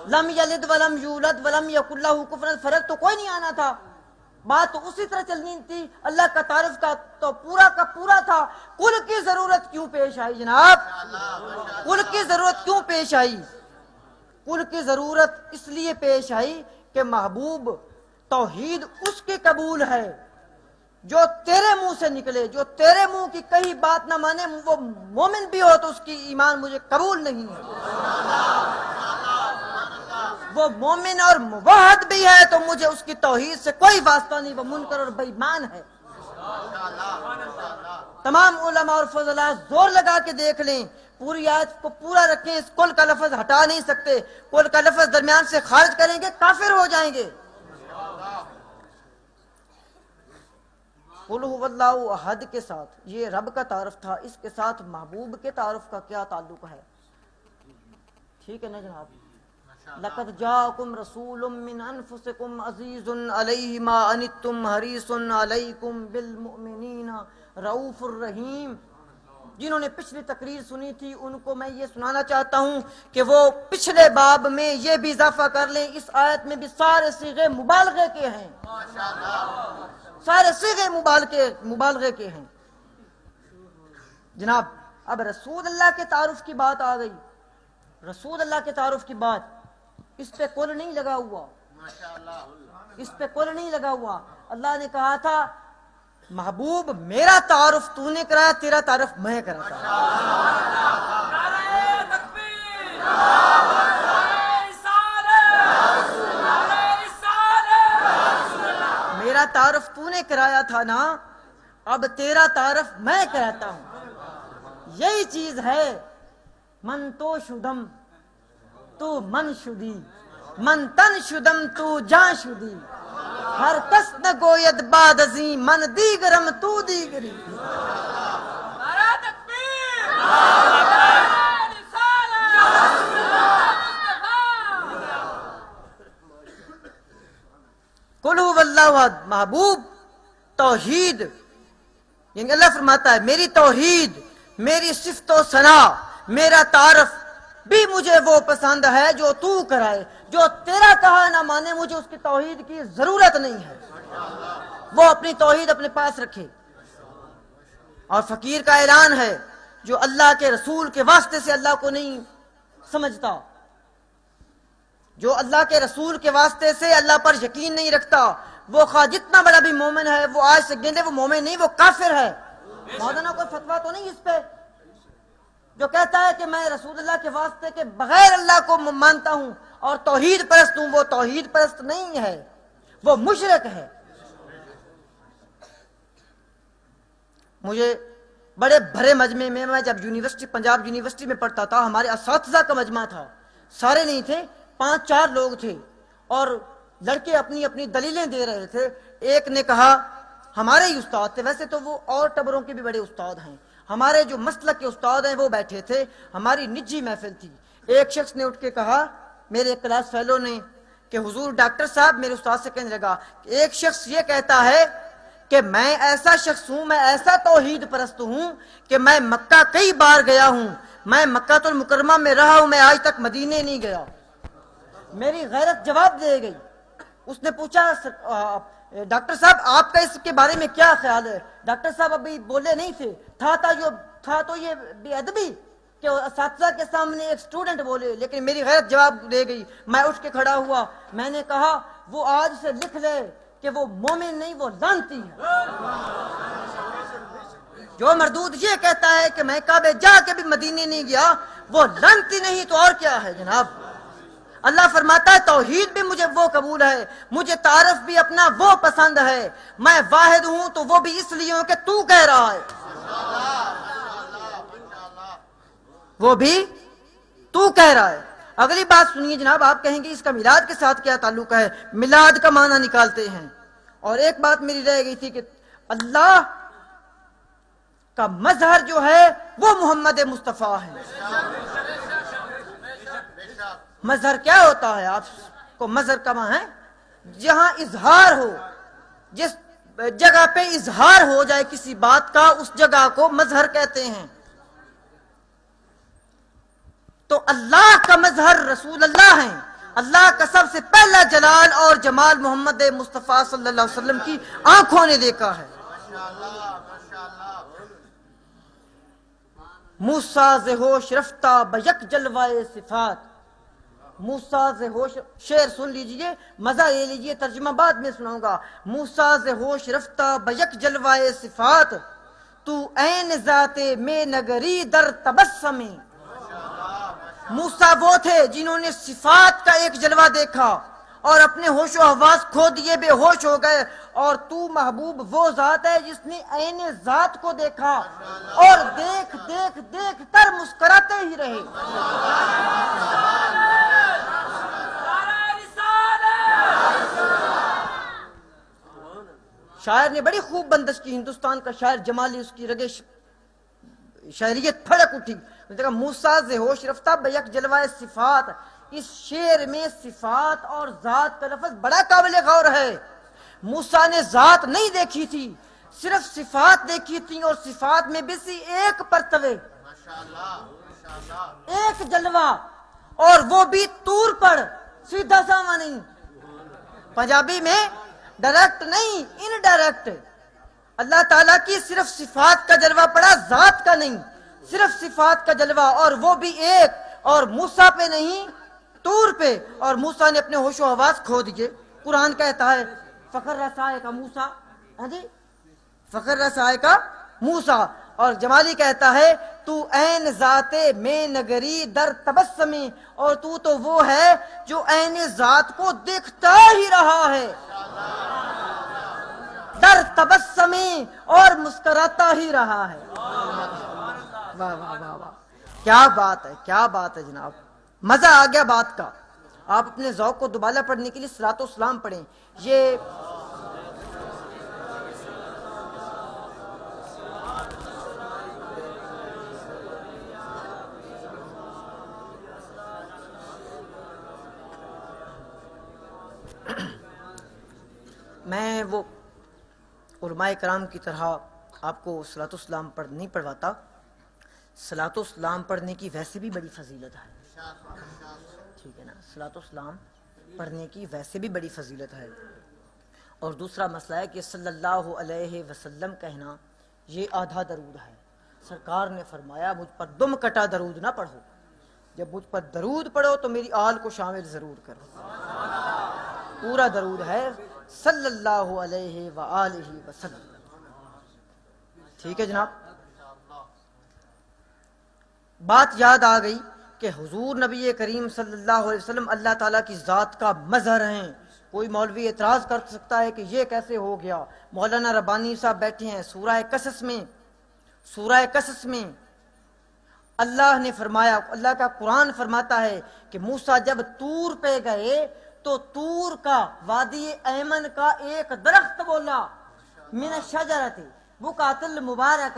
لم یلد ولم یولد ولم یکن لہ کفوا، فرق تو کوئی نہیں آنا تھا، بات تو اسی طرح چلنی تھی، اللہ کا تعارف کا تو پورا تھا۔ کل کی ضرورت کیوں پیش آئی جناب؟ کل کی ضرورت کیوں پیش آئی؟ کل کی ضرورت اس لیے پیش آئی کہ محبوب توحید اس کے قبول ہے جو تیرے منہ سے نکلے، جو تیرے منہ کی کہیں بات نہ مانے، وہ مومن بھی ہو تو اس کی ایمان مجھے قبول نہیں ہے، وہ مومن اور موحد بھی ہے تو مجھے اس کی توحید سے کوئی واسطہ نہیں، وہ منکر اور بے ایمان ہے۔ تمام علماء اور فضلاء زور لگا کے دیکھ لیں، پوری آیت کو پورا رکھیں، اس کل کا لفظ ہٹا نہیں سکتے، کل کا لفظ درمیان سے خارج کریں گے کافر ہو جائیں گے۔ قل هو اللہ احد کے ساتھ یہ رب کا تعارف تھا، اس کے ساتھ محبوب کے تعارف کا کیا تعلق ہے؟ ٹھیک ہے نا جناب؟ لقد جاءکم رسول من انفسکم عزیز علیہ ما عنتم حریص علیکم بالمؤمنین رؤوف الرحیم۔ جنہوں نے پچھلی تقریر سنی تھی ان کو میں یہ سنانا چاہتا ہوں کہ وہ پچھلے باب میں یہ بھی اضافہ کر لیں، اس آیت میں بھی سارے صیغے مبالغے کے ہیں، سارے صیغے مبالغے کے ہیں جناب۔ اب رسول اللہ کے تعارف کی بات آ گئی، رسول اللہ کے تعارف کی بات، اس پہ کل نہیں لگا ہوا، اس پہ کل نہیں لگا ہوا۔ اللہ نے کہا تھا محبوب میرا تعارف تو نے کرایا، تیرا تعارف میں کراتا ہوں۔ میرا تعارف تو نے کرایا تھا نا، اب تیرا تعارف میں کراتا ہوں۔ یہی چیز ہے من تو شدم تو من شدی، من تن شدم تو جان شدی، ہر کس نہ گوید بعد ازیں من دیگرم تو دیگری۔ قل هو اللہ احد، محبوب توحید، یعنی اللہ فرماتا ہے میری توحید، میری صفت و ثنا، میرا تعارف بھی مجھے وہ پسند ہے جو تو کرائے، جو تیرا کہا نہ مانے، مجھے اس کی توحید کی ضرورت نہیں ہے، وہ اپنی توحید اپنے پاس رکھے۔ اور فقیر کا اعلان ہے جو اللہ کے رسول کے واسطے سے اللہ کو نہیں سمجھتا، جو اللہ کے رسول کے واسطے سے اللہ پر یقین نہیں رکھتا، وہ خواہ جتنا بڑا بھی مومن ہے، وہ آج سے گندے وہ مومن نہیں، وہ کافر ہے۔ مولانا کوئی فتویٰ تو نہیں اس پہ جو کہتا ہے کہ میں رسول اللہ کے واسطے کے بغیر اللہ کو مانتا ہوں اور توحید پرست ہوں، وہ توحید پرست نہیں ہے، وہ مشرک ہے۔ مجھے بڑے بھرے مجمع میں جب یونیورسٹی پنجاب یونیورسٹی میں پڑھتا تھا، ہمارے اساتذہ کا مجمع تھا، سارے نہیں تھے، 5-4 لوگ تھے، اور لڑکے اپنی اپنی دلیلیں دے رہے تھے۔ ایک نے کہا، ہمارے ہی استاد تھے، ویسے تو وہ اور ٹبروں کے بھی بڑے استاد ہیں، ہمارے جو مسلک کے استاد ہیں وہ بیٹھے تھے، ہماری نجی محفل تھی۔ ایک شخص نے اٹھ کے کہا، میرے کلاس فیلو نے، کہ حضور ڈاکٹر صاحب، میرے استاد سے کہنے لگا کہ ایک شخص یہ کہتا ہے کہ میں ایسا شخص ہوں، میں ایسا توحید پرست ہوں کہ میں مکہ کئی بار گیا ہوں، میں مکہ المکرمہ میں رہا ہوں، میں آج تک مدینے نہیں گیا۔ میری غیرت جواب دے گئی۔ اس نے پوچھا، ڈاکٹر صاحب آپ کا اس کے بارے میں کیا خیال ہے؟ ڈاکٹر صاحب ابھی بولے نہیں تھے، تھا تو یہ بے ادبی کہ اساتذہ کے سامنے ایک اسٹوڈنٹ بولے، لیکن میری غیرت جواب دے گئی۔ میں اٹھ کے کھڑا ہوا، میں نے کہا وہ آج سے لکھ لے کہ وہ مومن نہیں، وہ لعنتی ہے۔ جو مردود یہ کہتا ہے کہ میں کعبے جا کے بھی مدینے نہیں گیا، وہ لعنتی نہیں تو اور کیا ہے جناب۔ اللہ فرماتا ہے توحید بھی مجھے وہ قبول ہے، مجھے تعارف بھی اپنا وہ پسند ہے، میں واحد ہوں تو وہ بھی اس لیے ہوں کہ تو کہہ رہا ہے، وہ بھی تو کہہ رہا ہے۔ اگلی بات سنیے جناب، آپ کہیں گے اس کا میلاد کے ساتھ کیا تعلق ہے؟ میلاد کا معنی نکالتے ہیں۔ اور ایک بات میری رہ گئی تھی کہ اللہ کا مظہر جو ہے وہ محمد مصطفیٰ ہے۔ مظہر کیا ہوتا ہے؟ آپ کو مظہر کہاں ہے؟ جہاں اظہار ہو، جس جگہ پہ اظہار ہو جائے کسی بات کا، اس جگہ کو مظہر کہتے ہیں۔ تو اللہ کا مظہر رسول اللہ ہیں، اللہ کا سب سے پہلا جلال اور جمال محمد مصطفیٰ صلی اللہ علیہ وسلم کی آنکھوں نے دیکھا ہے۔ موسیٰ ز ہوش رفتہ بیک جلوائے صفات، موسیٰ ز ہوش، شعر سن لیجئے، مزہ لے لیجئے، ترجمہ بعد میں سناؤں گا۔ موسیٰ ز ہوش رفتہ بیک جلوائے صفات، تو عین ذات میں نگری در تبسم۔ موسیٰ وہ تھے جنہوں نے صفات کا ایک جلوہ دیکھا اور اپنے ہوش و حواس کھو دیے، بے ہوش ہو گئے، اور تو محبوب وہ ذات ہے جس نے عین ذات کو دیکھا اور دیکھ دیکھ دیکھ کر مسکراتے ہی رہے۔ شاعر نے بڑی خوب بندش کی، ہندوستان کا شاعر جمالی، اس کی رگے شاعریت پھڑک اٹھی۔ موسیٰ ز ہوش رفتہ بیک جلوائے صفات، اس شعر میں صفات اور ذات کا لفظ بڑا قابل غور ہے۔ موسیٰ نے ذات نہیں دیکھی تھی، صرف صفات دیکھی تھی، اور صفات میں بھی سی ایک پرتوے، ایک جلوہ، اور وہ بھی طور پر، سیدھا سامہ نہیں، پنجابی میں ڈائریکٹ نہیں، انڈائریکٹ۔ اللہ تعالیٰ کی صرف صفات کا جلوہ پڑا، ذات کا نہیں، صرف صفات کا جلوہ، اور وہ بھی ایک، اور موسیٰ پہ نہیں، طور پہ، اور موسیٰ نے اپنے ہوش و حواس کھو دیے۔ قرآن کہتا ہے فخر رسائے کا موسیٰ، ہاں جی، فخر رسائے کا موسیٰ، اور جمالی کہتا ہے تو عین ذات میں نگری در تبسم، اور تو وہ ہے جو عین ذات کو دیکھتا ہی رہا ہے، در تبسم، اور مسکراتا ہی رہا ہے۔ واہ واہ واہ واہ، کیا بات ہے، کیا بات ہے جناب، مزہ آ گیا بات کا۔ آپ اپنے ذوق کو دوبارہ پڑھنے کے لیے صلاۃ و سلام پڑھیں۔ یہ میں وہ علماء کرام کی طرح آپ کو صلاۃ و سلام نہیں پڑھواتا، صلاۃ و سلام پڑھنے کی ویسے بھی بڑی فضیلت ہے، ٹھیک ہے نا، صلاۃ و سلام پڑھنے کی ویسے بھی بڑی فضیلت ہے۔ اور دوسرا مسئلہ ہے کہ صلی اللہ علیہ وسلم کہنا یہ آدھا درود ہے۔ سرکار نے فرمایا مجھ پر دم کٹا درود نہ پڑھو، جب مجھ پر درود پڑھو تو میری آل کو شامل ضرور کرو۔ پورا درود ہے صلی اللہ علیہ وآلہ وسلم، ٹھیک ہے جناب۔ بات یاد آ گئی کہ حضور نبی کریم صلی اللہ علیہ وسلم اللہ تعالیٰ کی ذات کا مظہر ہیں۔ کوئی مولوی اعتراض کر سکتا ہے کہ یہ کیسے ہو گیا؟ مولانا ربانی صاحب بیٹھے ہیں، سورہ قصص میں اللہ نے فرمایا، اللہ کا قرآن فرماتا ہے کہ موسیٰ جب طور پہ گئے تو طور کا وادی ایمن کا ایک درخت بولا، من الشجرۃ بقعۃ المبارکۃ